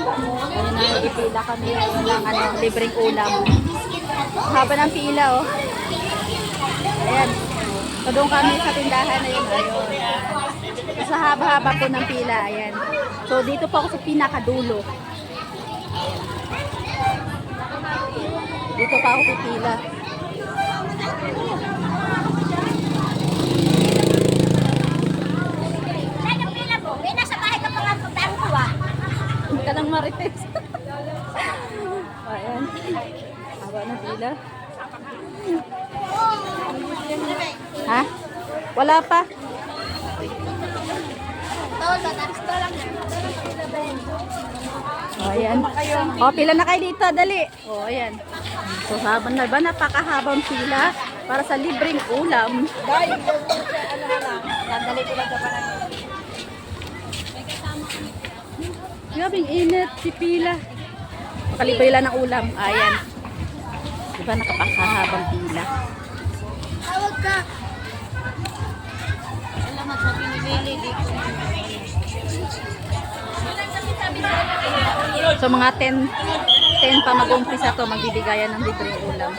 Ayun na, ipila kami ng ano, libreng ulam. Haba ng pila, oh. Ayan. So, doon kami sa tindahan na yun. Ayun. Sa haba-haba po ng pila. Ayan. So, dito po ako sa pinakadulo. Dito pa ako pipila. Saan yung pila mo? Eh, nasa bahay ka pa nga pagdaan ko ah. Hindi ka lang marites. Ayan. Haba ng pila. Ha? Wala pa. Tolo, tapos to lang na. O, ayan. O, pila na kayo dito. Dali. O, ayan. So, habang na ba? Napakahabang pila para sa libreng ulam. Dahil, ano na lang. Nandali ko lang dapat. Grabing init. Si pila. Makalibay lang ng ulam. Ayan. Diba nakapakahabang pila? Tawag ka. Salamat sa pinibili dito. So, mga 10 pa mag-umpisa to, magbibigayan ng libreng ulam.